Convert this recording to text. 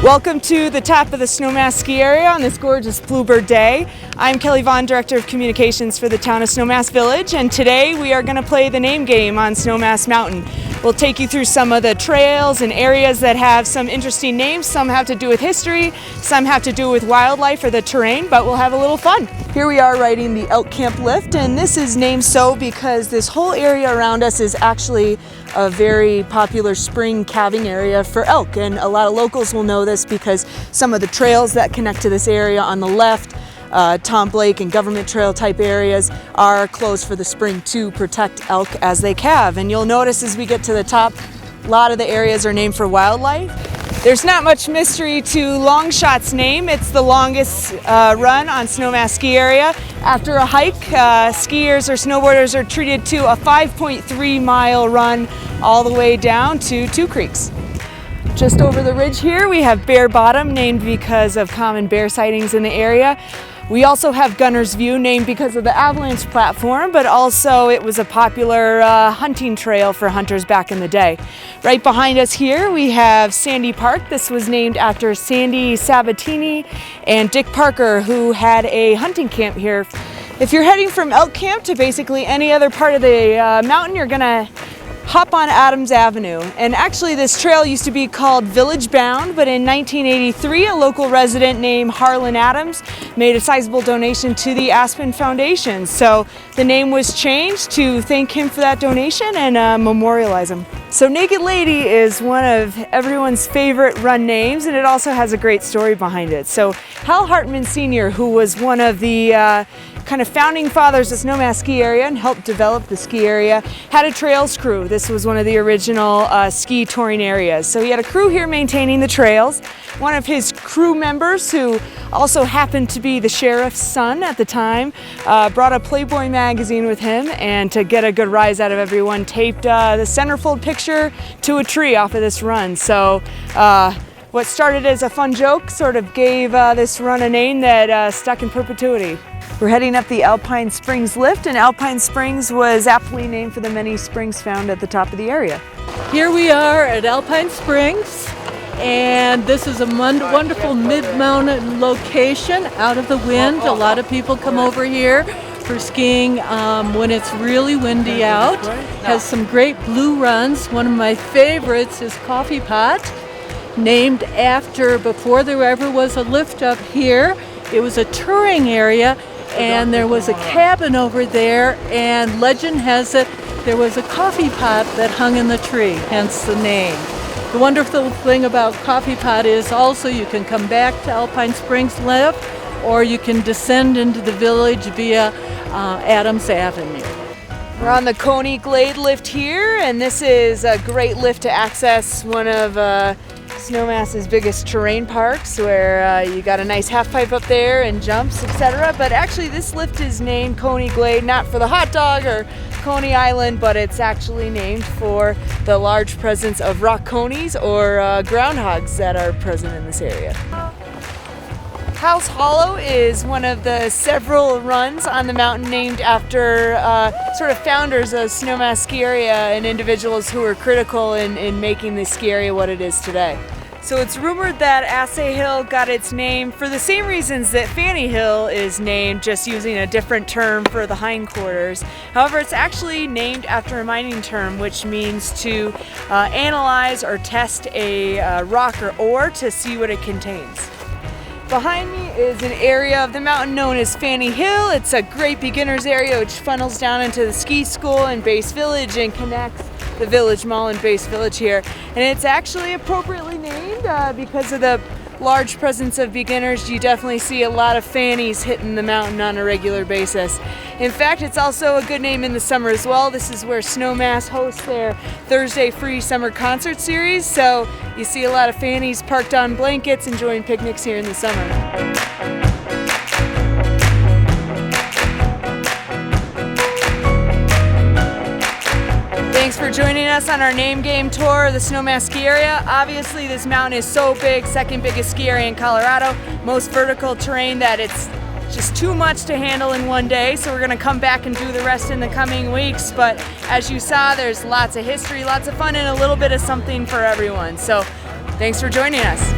Welcome to the top of the Snowmass ski area on this gorgeous Bluebird day. I'm Kelly Vaughn, Director of Communications for the town of Snowmass Village, and today we are going to play the name game on Snowmass Mountain. We'll take you through some of the trails and areas that have some interesting names. Some have to do with history, some have to do with wildlife or the terrain, but we'll have a little fun. Here we are riding the Elk Camp lift, and this is named so because this whole area around us is actually a very popular spring calving area for elk, and a lot of locals will know this because some of the trails that connect to this area on the left, Tom Blake and Government Trail type areas, are closed for the spring to protect elk as they calve. And you'll notice as we get to the top, a lot of the areas are named for wildlife. There's not much mystery to Longshots' name. It's the longest run on Snowmass ski area. After a hike, skiers or snowboarders are treated to a 5.3 mile run all the way down to Two Creeks. Just over the ridge here, we have Bear Bottom, named because of common bear sightings in the area. We also have Gunner's View, named because of the avalanche platform, but also it was a popular hunting trail for hunters back in the day. Right behind us here, we have Sandy Park. This was named after Sandy Sabatini and Dick Parker, who had a hunting camp here. If you're heading from Elk Camp to basically any other part of the mountain, you're gonna hop on Adams Avenue. And actually this trail used to be called Village Bound, but in 1983 a local resident named Harlan Adams made a sizable donation to the Aspen Foundation. So the name was changed to thank him for that donation and memorialize him. So Naked Lady is one of everyone's favorite run names, and it also has a great story behind it. So Hal Hartman Sr., who was one of the kind of founding fathers of Snowmass ski area and helped develop the ski area, had a trails crew. This was one of the original ski touring areas. So he had a crew here maintaining the trails. One of his crew members, who also happened to be the sheriff's son at the time, brought a Playboy magazine with him, and to get a good rise out of everyone, taped the centerfold picture to a tree off of this run. So what started as a fun joke sort of gave this run a name that stuck in perpetuity. We're heading up the Alpine Springs lift, and Alpine Springs was aptly named for the many springs found at the top of the area. Here we are at Alpine Springs, and this is a wonderful mid-mountain location out of the wind. A lot of people come over here for skiing when it's really windy out. Has some great blue runs. One of my favorites is Coffee Pot, named after, before there ever was a lift up here, it was a touring area, and there was a cabin over there, and legend has it there was a coffee pot that hung in the tree, hence the name. The wonderful thing about Coffee Pot is also you can come back to Alpine Springs lift, or you can descend into the village via Adams Avenue. We're on the Coney Glade lift here, and this is a great lift to access one of Snowmass's biggest terrain parks, where you got a nice half pipe up there and jumps, etc. But actually this lift is named Coney Glade not for the hot dog or Coney Island, but it's actually named for the large presence of rock conies or groundhogs that are present in this area. House Hollow is one of the several runs on the mountain named after sort of founders of Snowmass ski area and individuals who were critical in making the ski area what it is today. So it's rumored that Assay Hill got its name for the same reasons that Fanny Hill is named, just using a different term for the hindquarters. However, it's actually named after a mining term, which means to analyze or test a rock or ore to see what it contains. Behind me is an area of the mountain known as Fanny Hill. It's a great beginner's area which funnels down into the ski school and Base Village and connects the Village Mall and Base Village here. And it's actually appropriately named because of the large presence of beginners. You definitely see a lot of fannies hitting the mountain on a regular basis. In fact, it's also a good name in the summer as well. This is where Snowmass hosts their Thursday free summer concert series. So you see a lot of fannies parked on blankets enjoying picnics here in the summer. Thanks for joining us on our name game tour of the Snowmass ski area. Obviously this mountain is so big, second biggest ski area in Colorado, most vertical terrain that it's just too much to handle in one day, so we're going to come back and do the rest in the coming weeks. But as you saw, there's lots of history, lots of fun, and a little bit of something for everyone. So thanks for joining us.